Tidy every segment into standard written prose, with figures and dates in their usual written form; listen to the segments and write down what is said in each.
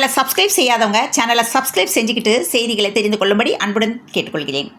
சேனலை சப்ஸ்கிரைப் செய்யாதவங்க சேனலை சப்ஸ்கிரைப் செஞ்சுக்கிட்டு செய்திகளை தெரிந்து கொள்ளும்படி அன்புடன் கேட்டுக்கொள்கிறேன்.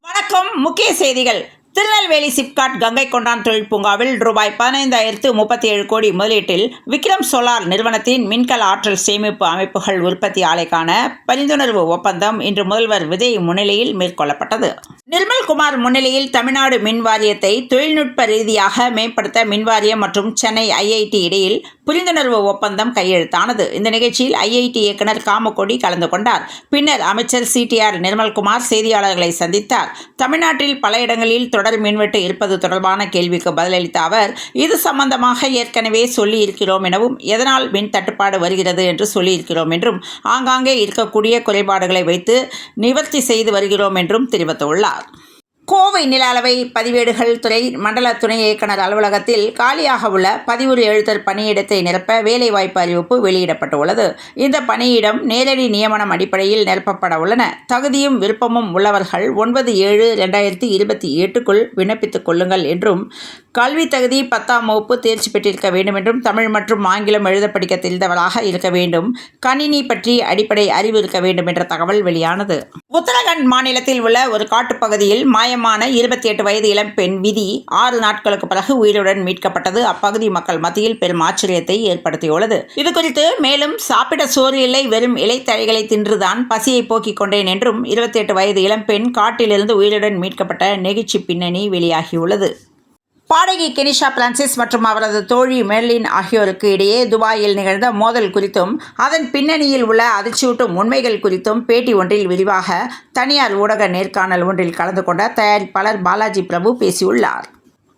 வணக்கம். முக்கிய செய்திகள். திருநெல்வேலி சிப்காட் கங்கை கொண்டான் தொழில் பூங்காவில் ரூபாய் 15,037 கோடி முதலீட்டில் விக்ரம் சோலார் நிறுவனத்தின் மின்கல ஆற்றல் சேமிப்பு அமைப்புகள் உற்பத்தி ஆலைக்கான பரிந்துணர்வு ஒப்பந்தம் இன்று முதல்வர் விஜய் முன்னிலையில் மேற்கொள்ளப்பட்டது. நிர்மல்குமார் முன்னிலையில் தமிழ்நாடு மின் வாரியத்தை தொழில்நுட்ப ரீதியாக மேம்படுத்த மின்வாரியம் மற்றும் சென்னை IIT இடையில் புரிந்துணர்வு ஒப்பந்தம் கையெழுத்தானது. இந்த நிகழ்ச்சியில் IIT இயக்குனர் காமக்கொடி கலந்து கொண்டார். பின்னர் அமைச்சர் CTR நிர்மல்குமார் செய்தியாளர்களை சந்தித்தார். தமிழ்நாட்டில் பல இடங்களில் தொடர் மின்வெட்டு இருப்பது தொடர்பான கேள்விக்கு பதிலளித்த அவர், இது சம்பந்தமாக ஏற்கனவே சொல்லியிருக்கிறோம் எனவும், எதனால் மின் தட்டுப்பாடு வருகிறது என்று சொல்லியிருக்கிறோம் என்றும், ஆங்காங்கே இருக்கக்கூடிய குறைபாடுகளை வைத்து நிவர்த்தி செய்து வருகிறோம் என்றும் தெரிவித்துள்ளார். கோவை நில அளவை பதிவேடுகள் துறை மண்டல துணை இயக்குனர் அலுவலகத்தில் காலியாக உள்ள பதிவுறு எழுத்தர் பணியிடத்தை நிரப்ப வேலைவாய்ப்பு அறிவிப்பு வெளியிடப்பட்டுள்ளது. இந்த பணியிடம் நேரடி நியமனம் அடிப்படையில் நிரப்பப்பட உள்ளன. தகுதியும் விருப்பமும் உள்ளவர்கள் 9/7/2028க்குள் விண்ணப்பித்துக் கொள்ளுங்கள் என்றும், கல்வி தகுதி 10ஆம் வகுப்பு தேர்ச்சி பெற்றிருக்க வேண்டும் என்றும், தமிழ் மற்றும் ஆங்கிலம் எழுத படிக்க தெரிந்தவராக இருக்க வேண்டும், கணினி பற்றி அடிப்படை அறிவு இருக்க வேண்டும் என்ற தகவல் வெளியானது. உத்தரகாண்ட் மாநிலத்தில் உள்ள ஒரு காட்டுப்பகுதியில் மாயமான 28 வயது இளம்பெண் விதி 6 நாட்களுக்கு பிறகு உயிருடன் மீட்கப்பட்டது அப்பகுதி மக்கள் மத்தியில் பெரும் ஆச்சரியத்தை ஏற்படுத்தியுள்ளது. இதுகுறித்து மேலும், சாப்பிட சோறு இல்லை, வெறும் இலைத்தழைகளை தின்றுதான் பசியை போக்கிக் கொண்டேன் என்றும் 28 வயது இளம்பெண் காட்டிலிருந்து உயிருடன் மீட்கப்பட்ட நெகிழ்ச்சி பின்னணி வெளியாகியுள்ளது. பாடகி கெனிஷா பிரான்சிஸ் மற்றும் அவரது தோழி மெர்லின் ஆகியோருக்கு இடையே துபாயில் நிகழ்ந்த மோதல் குறித்தும், அதன் பின்னணியில் உள்ள அதிர்ச்சியூட்டும் உண்மைகள் குறித்தும் பேட்டி ஒன்றில் விரிவாக தனியார் ஊடக நேர்காணல் ஒன்றில் கலந்து கொண்ட தயாரிப்பாளர் பாலாஜி பிரபு பேசியுள்ளார்.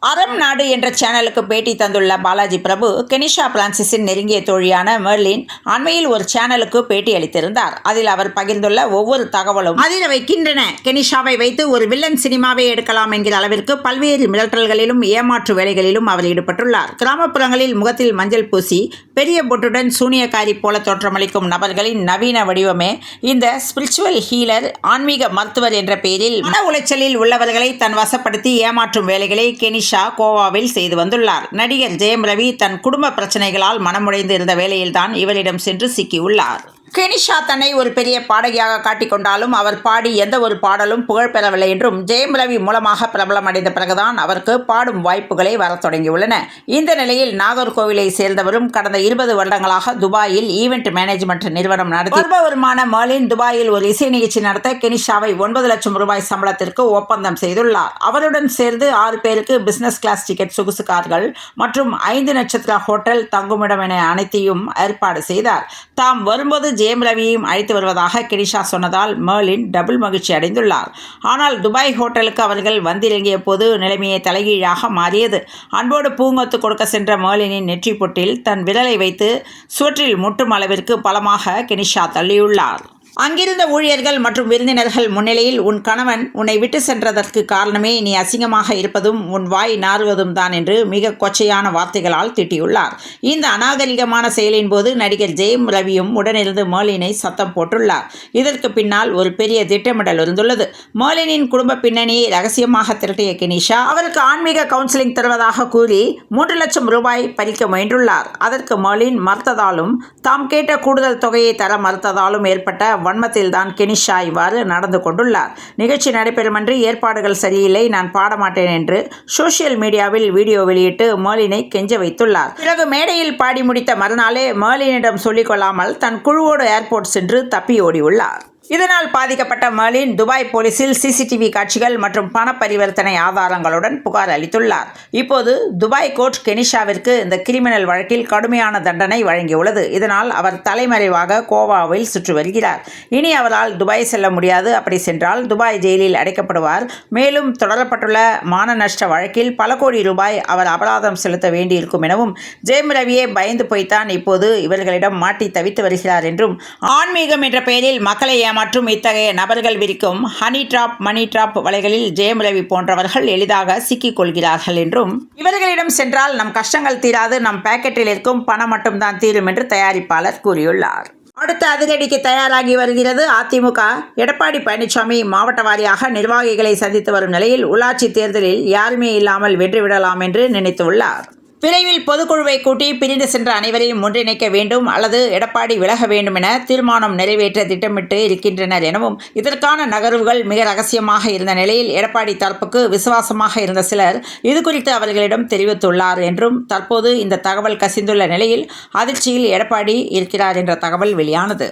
அறம் நாடு என்ற சேனலுக்கு பேட்டி தந்துள்ள பாலாஜி பிரபு, கெனிஷா பிரான்சிஸின் நெருங்கிய தோழியான மெர்லின் அண்மையில் ஒரு சேனலுக்கு பேட்டி அளித்திருந்தார். அதில் அவர் பகிர்ந்துள்ள ஒவ்வொரு தகவலும் அதிர வைக்கின்றன. கெனிஷாவை வைத்து ஒரு வில்லன் சினிமாவை எடுக்கலாம் என்கிற அளவிற்கு பல்வேறு மிரட்டல்களிலும் ஏமாற்று வேலைகளிலும் அவர் ஈடுபட்டுள்ளார். கிராமப்புறங்களில் முகத்தில் மஞ்சள் பூசி பெரிய பொட்டுடன் சூனியக்காரி போல தோற்றமளிக்கும் நபர்களின் நவீன வடிவமே இந்த ஸ்பிரிச்சுவல் ஹீலர், ஆன்மீக மருத்துவர் என்ற பெயரில் மன உளைச்சலில் உள்ளவர்களை தன் வசப்படுத்தி ஏமாற்றும் வேலைகளை கெனிஷா கோவாவில் செய்து வந்துள்ளார். நடிகர் ஜெயம் ரவி தன் குடும்ப பிரச்சனைகளால் மனமுடைந்து இருந்த வேளையில்தான் இவரிடம் சென்று சிக்கியுள்ளார். கெனிஷா தன்னை ஒரு பெரிய பாடகியாக காட்டிக்கொண்டாலும் அவர் பாடி எந்த ஒரு பாடலும் புகழ் பெறவில்லை என்றும், ஜெயம் ரவி மூலமாக பிரபலம் அடைந்த பிறகுதான் அவருக்கு பாடும் வாய்ப்புகளை வரத் தொடங்கியுள்ளன. இந்த நிலையில் நாகர்கோவிலை சேர்ந்தவரும் கடந்த 20 வருடங்களாக துபாயில் ஈவெண்ட் மேனேஜ்மெண்ட் நிறுவனம் நடத்தி வருபவருமான மெர்லின் துபாயில் ஒரு இசை நிகழ்ச்சி நடத்த கெனிஷாவை 9 லட்சம் ரூபாய் சம்பளத்திற்கு ஒப்பந்தம் செய்துள்ளார். அவருடன் சேர்ந்து 6 பேருக்கு பிசினஸ் கிளாஸ் டிக்கெட், சொகுசு கார்கள் மற்றும் 5 நட்சத்திர ஹோட்டல், தங்குமிடம் என அனைத்தையும் ஏற்பாடு செய்தார். தாம் வரும்போது ஜெயம் ரவியையும் அழைத்து வருவதாக கெனிஷா சொன்னதால் மெர்லின் டபுள் மகிழ்ச்சி அடைந்துள்ளார். ஆனால் துபாய் ஹோட்டலுக்கு அவர்கள் வந்திறங்கிய போது நிலைமையை தலைகீழாக மாறியது. அன்போடு பூங்கொத்து கொடுக்க சென்ற மெர்லினின் நெற்றி பொட்டில் தன் விரலை வைத்து சுவற்றில் முட்டும் அளவிற்கு பலமாக கெனிஷா தள்ளியுள்ளார். அங்கிருந்த ஊழியர்கள் மற்றும் விருந்தினர்கள் முன்னிலையில், உன் கணவன் உன்னை விட்டு சென்றதற்கு காரணமே நீ அசிங்கமாக இருப்பதும் உன் வாய் நாறுவதும் தான் என்று மிக கொச்சையான வார்த்தைகளால் திட்டியுள்ளார். இந்த அநாகரிகமான செயலின் போது நடிகர் ஜெயம் ரவியும் உடனிருந்து மெர்லினை சத்தம் போட்டுள்ளார். இதற்கு பின்னால் ஒரு பெரிய திட்டமிடல் இருந்துள்ளது. மெர்லினின் குடும்ப பின்னணியை ரகசியமாக திரட்டிய கெனிஷா அவருக்கு ஆன்மீக கவுன்சிலிங் தருவதாக கூறி 3 லட்சம் ரூபாய் பறிக்க முயன்றுள்ளார். அதற்கு மெர்லின் மறுத்ததாலும், தாம் கேட்ட கூடுதல் தொகையை தர மறுத்ததாலும் ஏற்பட்ட வன்மத்தில் தான் கெனிஷா இவ்வாறு நடந்து கொண்டுள்ளார். நிகழ்ச்சி நடைபெறுமன்றி ஏற்பாடுகள் சரியில்லை, நான் பாடமாட்டேன் என்று சோசியல் மீடியாவில் வீடியோ வெளியிட்டு மெர்லினை கெஞ்ச வைத்துள்ளார். பிறகு மேடையில் பாடி முடித்த மறுநாளே மெர்லினிடம் சொல்லிக் கொள்ளாமல் தன் குழுவோடு ஏர்போர்ட் சென்று தப்பி ஓடியுள்ளார். இதனால் பாதிக்கப்பட்ட மெர்லின் துபாய் போலீசில் CCTV காட்சிகள் மற்றும் பண பரிவர்த்தனை ஆதாரங்களுடன் புகார் அளித்துள்ளார். இப்போது துபாய் கோர்ட் கெனிஷாவிற்கு இந்த கிரிமினல் வழக்கில் கடுமையான தண்டனை வழங்கியுள்ளது. இதனால் அவர் தலைமறைவாக கோவாவில் சுற்றி வருகிறார். இனி அவரால் துபாய் செல்ல முடியாது. அப்படி சென்றால் துபாய் ஜெயிலில் அடைக்கப்படுவார். மேலும் தொடரப்பட்டுள்ள மான நஷ்ட வழக்கில் பல கோடி ரூபாய் அவர் அபராதம் செலுத்த வேண்டியிருக்கும் எனவும், ஜெயம் ரவியே பயந்து போய்த்தான் இப்போது இவர்களிடம் மாட்டி தவித்து வருகிறார் என்றும், ஆன்மீகம் என்ற பெயரில் மக்களை மற்றும் இத்தகைய நபர்கள் விரிக்கும் ஹனி டிராப், மணி டிராப் வலைகளில் ஜெயம் ரவி போன்றவர்கள் எளிதாக சிக்கிக் கொள்கிறார்கள் என்றும், இவர்களிடம் சென்றால் நம் கஷ்டங்கள் தீராது, நம் பாக்கெட்டில் இருக்கும் பணம் மட்டும்தான் தீரும் என்று தயாரிப்பாளர் கூறியுள்ளார். அடுத்த அதிரடிக்கு தயாராகி வருகிறது அதிமுக. எடப்பாடி பழனிசாமி மாவட்ட வாரியாக நிர்வாகிகளை சந்தித்து வரும் நிலையில் உள்ளாட்சி தேர்தலில் யாருமே இல்லாமல் வென்றுவிடலாம் என்று நினைத்துள்ளார். விரைவில் பொதுக்குழுவை கூட்டி பிரிந்து சென்ற அனைவரையும் ஒன்றிணைக்க வேண்டும் அல்லது எடப்பாடி விலக வேண்டும் என தீர்மானம் நிறைவேற்ற திட்டமிட்டு இருக்கின்றனர் எனவும், இதற்கான நகர்வுகள் மிக ரகசியமாக இருந்த நிலையில் எடப்பாடி தரப்புக்கு விசுவாசமாக இருந்த சிலர் இதுகுறித்து அவர்களிடம் தெரிவித்துள்ளார் என்றும், தற்போது இந்த தகவல் கசிந்துள்ள நிலையில் அதிர்ச்சியில் எடப்பாடி இருக்கிறார் என்ற தகவல் வெளியானது.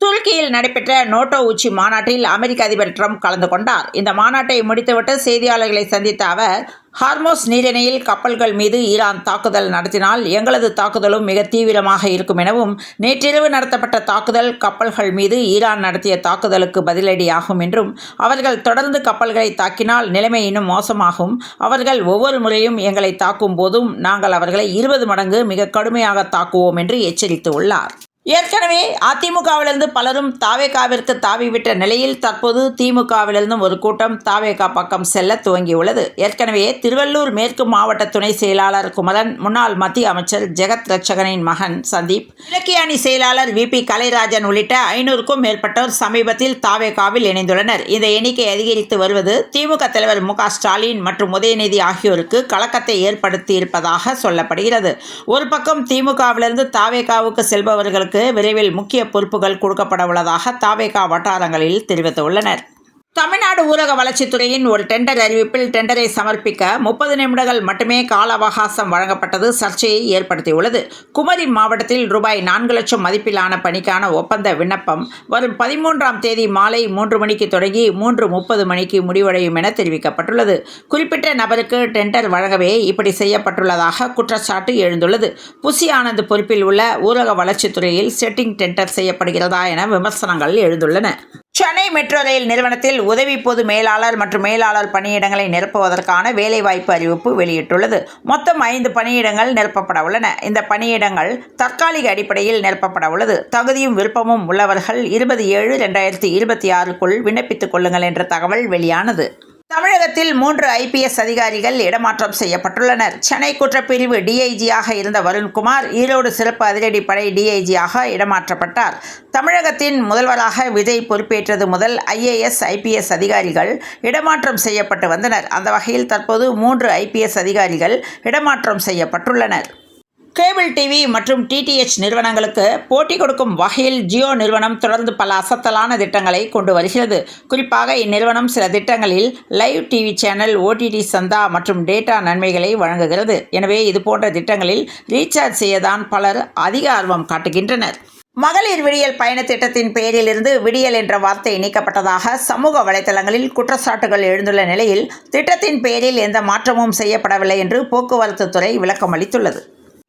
துருக்கியில் நடைபெற்ற நேட்டோ உச்சி மாநாட்டில் அமெரிக்க அதிபர் ட்ரம்ப் கலந்து கொண்டார். இந்த மாநாட்டை முடித்துவிட்டு செய்தியாளர்களை சந்தித்த அவர், ஹார்மோஸ் நீரிணையில் கப்பல்கள் மீது ஈரான் தாக்குதல் நடத்தினால் எங்களது தாக்குதலும் மிக தீவிரமாக இருக்கும் எனவும், நேற்றிரவு நடத்தப்பட்ட தாக்குதல் கப்பல்கள் மீது ஈரான் நடத்திய தாக்குதலுக்கு பதிலடியாகும் என்றும், அவர்கள் தொடர்ந்து கப்பல்களை தாக்கினால் நிலைமை இன்னும் மோசமாகும். அவர்கள் ஒவ்வொரு முறையும் எங்களை தாக்கும் போதும் நாங்கள் அவர்களை 20 மடங்கு மிக கடுமையாக தாக்குவோம் என்று எச்சரித்துள்ளார். ஏற்கனவே அதிமுகவிலிருந்து பலரும் தாவேகாவிற்கு தாவிவிட்ட நிலையில் தற்போது திமுகவிலிருந்தும் ஒரு கூட்டம் தாவேகா பக்கம் செல்ல துவங்கியுள்ளது. ஏற்கனவே திருவள்ளூர் மேற்கு மாவட்ட துணை செயலாளர் குமரன், முன்னாள் மத்திய அமைச்சர் ஜெகத் ரட்சகனின் மகன் சந்தீப், இலக்கிய அணி செயலாளர் VP கலைராஜன் உள்ளிட்ட 500க்கும் மேற்பட்டோர் சமீபத்தில் தாவேகாவில் இணைந்துள்ளனர். இந்த எண்ணிக்கை அதிகரித்து வருவது திமுக தலைவர் MK ஸ்டாலின் மற்றும் உதயநிதி ஆகியோருக்கு கலக்கத்தை ஏற்படுத்தியிருப்பதாக சொல்லப்படுகிறது. ஒரு பக்கம் திமுகவிலிருந்து தாவேகாவுக்கு செல்பவர்களுக்கு விரைவில் முக்கிய பொறுப்புகள் கொடுக்கப்பட உள்ளதாக தாவேகா வட்டாரங்களில் தெரிவித்துள்ளனர். தமிழ்நாடு ஊரக வளர்ச்சித்துறையின் ஒரு டெண்டர் அறிவிப்பில் டெண்டரை சமர்ப்பிக்க 30 நிமிடங்கள் மட்டுமே கால அவகாசம் வழங்கப்பட்டது சர்ச்சையை ஏற்படுத்தியுள்ளது. குமரி மாவட்டத்தில் ரூபாய் 4 லட்சம் மதிப்பிலான பணிக்கான ஒப்பந்த விண்ணப்பம் வரும் 13ஆம் தேதி மாலை 3 மணிக்கு தொடங்கி 3:30 மணிக்கு முடிவடையும் என தெரிவிக்கப்பட்டுள்ளது. குறிப்பிட்ட நபருக்கு டெண்டர் வழங்கவே இப்படி செய்யப்பட்டுள்ளதாக குற்றச்சாட்டு எழுந்துள்ளது. புசி ஆனந்த் பொறுப்பில் உள்ள ஊரக வளர்ச்சித்துறையில் செட்டிங் டெண்டர் செய்யப்படுகிறதா என விமர்சனங்கள் எழுந்துள்ளன. சென்னை மெட்ரோ ரயில் நிறுவனத்தில் உதவி பொது மேலாளர் மற்றும் மேலாளர் பணியிடங்களை நிரப்புவதற்கான வேலைவாய்ப்பு அறிவிப்பு வெளியிட்டுள்ளது. மொத்தம் 5 பணியிடங்கள் நிரப்பப்பட உள்ளன. இந்த பணியிடங்கள் தற்காலிக அடிப்படையில் நிரப்பப்பட உள்ளது. தகுதியும் விருப்பமும் உள்ளவர்கள் 20/7/2026க்குள் விண்ணப்பித்துக் கொள்ளுங்கள் என்ற தகவல் வெளியானது. தமிழகத்தில் 3 IPS அதிகாரிகள் இடமாற்றம் செய்யப்பட்டுள்ளனர். சென்னை குற்றப்பிரிவு DIG-யாக இருந்த வருண்குமார் ஈரோடு சிறப்பு அதிரடிப்படை DIG-யாக இடமாற்றப்பட்டார். தமிழகத்தின் முதல்வராக விஜய் பொறுப்பேற்றது முதல் IAS, IPS அதிகாரிகள் இடமாற்றம் செய்யப்பட்டு வந்தனர். அந்த வகையில் தற்போது 3 IPS அதிகாரிகள் இடமாற்றம் செய்யப்பட்டுள்ளனர். கேபிள் டிவி மற்றும் DTH நிறுவனங்களுக்கு போட்டி கொடுக்கும் வகையில் ஜியோ நிறுவனம் தொடர்ந்து பல அசத்தலான திட்டங்களை கொண்டு வருகிறது. குறிப்பாக இந்நிறுவனம் சில திட்டங்களில் லைவ் டிவி சேனல், OTT சந்தா மற்றும் டேட்டா நன்மைகளை வழங்குகிறது. எனவே இதுபோன்ற திட்டங்களில் ரீசார்ஜ் செய்யதான் பலர் அதிக ஆர்வம் காட்டுகின்றனர். மகளிர் விடியல் பயண திட்டத்தின் பெயரிலிருந்து விடியல் என்ற வார்த்தை நீக்கப்பட்டதாக சமூக வலைதளங்களில் குற்றச்சாட்டுகள் எழுந்துள்ள நிலையில் திட்டத்தின் பெயரில் எந்த மாற்றமும் செய்யப்படவில்லை என்று போக்குவரத்து துறை விளக்கம் அளித்துள்ளது.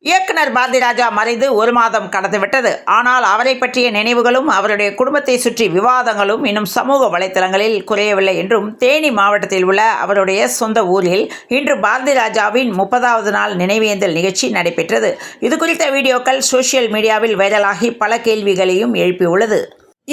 இயக்குனர் பாரதிராஜா மறைந்து 1 மாதம் கடந்துவிட்டது. ஆனால் அவரை பற்றிய நினைவுகளும் அவருடைய குடும்பத்தை சுற்றி விவாதங்களும் இன்னும் சமூக வலைதளங்களில் குறையவில்லை என்றும், தேனி மாவட்டத்தில் உள்ள அவருடைய சொந்த ஊரில் இன்று பாரதிராஜாவின் 30வது நாள் நினைவேந்தல் நிகழ்ச்சி நடைபெற்றது. இது குறித்த வீடியோக்கள் சோசியல் மீடியாவில் வைரலாகி பல கேள்விகளையும் எழுப்பியுள்ளது.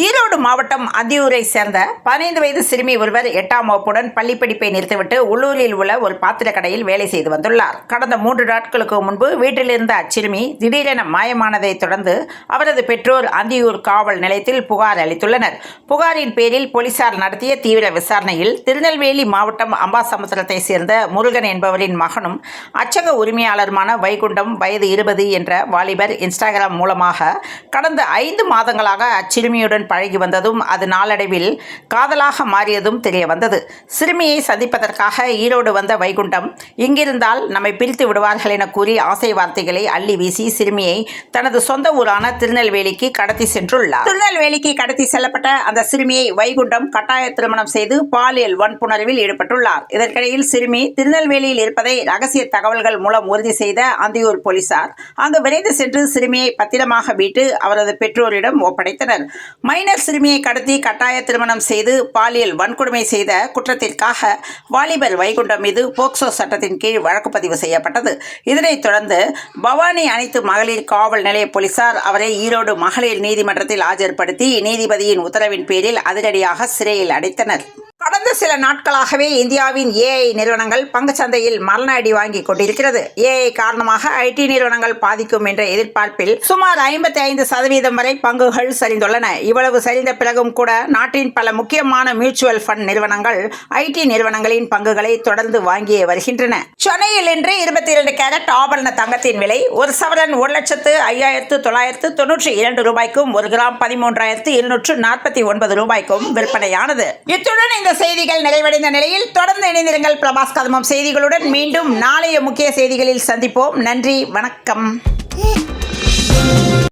ஈரோடு மாவட்டம் அந்தியூரை சேர்ந்த 15 வயது சிறுமி ஒருவர் 8ஆம் வகுப்புடன் பள்ளிப்படிப்பை நிறுத்திவிட்டு உள்ளூரில் உள்ள ஒரு பாத்திர கடையில் வேலை செய்து வந்துள்ளார். கடந்த 3 நாட்களுக்கு முன்பு வீட்டில் இருந்த அச்சிறுமி திடீரென மாயமானதை தொடர்ந்து அவரது பெற்றோர் அந்தியூர் காவல் நிலையத்தில் புகார் அளித்துள்ளனர். புகாரின் பேரில் போலீசார் நடத்திய தீவிர விசாரணையில் திருநெல்வேலி மாவட்டம் அம்பாசமுத்திரத்தை சேர்ந்த முருகன் என்பவரின் மகனும் அச்சக உரிமையாளருமான வைகுண்டம் வயது 20 என்ற வாலிபர் இன்ஸ்டாகிராம் மூலமாக கடந்த 5 மாதங்களாக அச்சிறுமியுடன் பழகி வந்ததும் அது நாளடைவில் காதலாக மாறியதும் தெரிய வந்தது. சிறுமியை சந்திப்பதற்காக ஈரோடு வந்த வைகுண்டம் இங்கிருந்தால் நம்மை பிரித்து விடுவார்கள் என கூறி ஆசை வார்த்தைகளை அள்ளி வீசி சிறுமியை தனது சொந்த ஊரான திருநெல்வேலிக்கு கடத்தி சென்றுள்ளார். திருநெல்வேலிக்கு கடத்தி செல்லப்பட்ட அந்த சிறுமியை வைகுண்டம் கட்டாய திருமணம் செய்து பாலியல் வன்புணர்வில் ஈடுபட்டுள்ளார். இதற்கிடையில் சிறுமி திருநெல்வேலியில் இருப்பதை ரகசிய தகவல்கள் மூலம் உறுதி செய்த அந்தியூர் போலீசார் அங்கு விரைந்து சென்று சிறுமியை பத்திரமாக மீட்டு அவரது பெற்றோரிடம் ஒப்படைத்தனர். மைனர் சிறுமியை கடத்தி கட்டாய திருமணம் செய்து பாலியல் வன்கொடுமை செய்த குற்றத்திற்காக வாலிபர் வைகுண்டம் மீது போக்சோ சட்டத்தின் கீழ் வழக்கு பதிவு செய்யப்பட்டது. இதனைத் தொடர்ந்து பவானி அனைத்து மகளிர் காவல் நிலைய போலீசார் அவரை ஈரோடு மகளிர் நீதிமன்றத்தில் ஆஜர்படுத்தி நீதிபதியின் உத்தரவின் பேரில் அதிரடியாக சிறையில் அடைத்தனர். கடந்த கடந்த சில நாட்களாகவே இந்தியாவின் ஏஐ நிறுவனங்கள் பங்குச்சந்தையில் மரண அடி வாங்கி கொண்டிருக்கிறது. ஏஐ காரணமாக ஐடி நிறுவனங்கள் பாதிக்கும் என்ற எதிர்பார்ப்பில் சுமார் 55% வரை பங்குகள் சரிந்துள்ளன. இவ்வளவு சரிந்த பிறகும் கூட நாட்டின் பல முக்கியமான மியூச்சுவல் ஃபண்ட் நிறுவனங்கள் ஐடி நிறுவனங்களின் பங்குகளை தொடர்ந்து வாங்கியே வருகின்றன. சென்னையில் இன்று 22 கேரட் ஆபரண தங்கத்தின் விலை ஒரு சவரன் 1,05,992 ரூபாய்க்கும் 1 கிராம் 13,249 ரூபாய்க்கும் விற்பனையானது. இத்துடன் இந்த செய்திகள் நிறைவடைந்த நிலையில் தொடர்ந்து இணைந்திருங்கள் பிரபாஸ் கதம்பம் செய்திகளுடன். மீண்டும் நாளைய முக்கிய செய்திகளில் சந்திப்போம். நன்றி, வணக்கம்.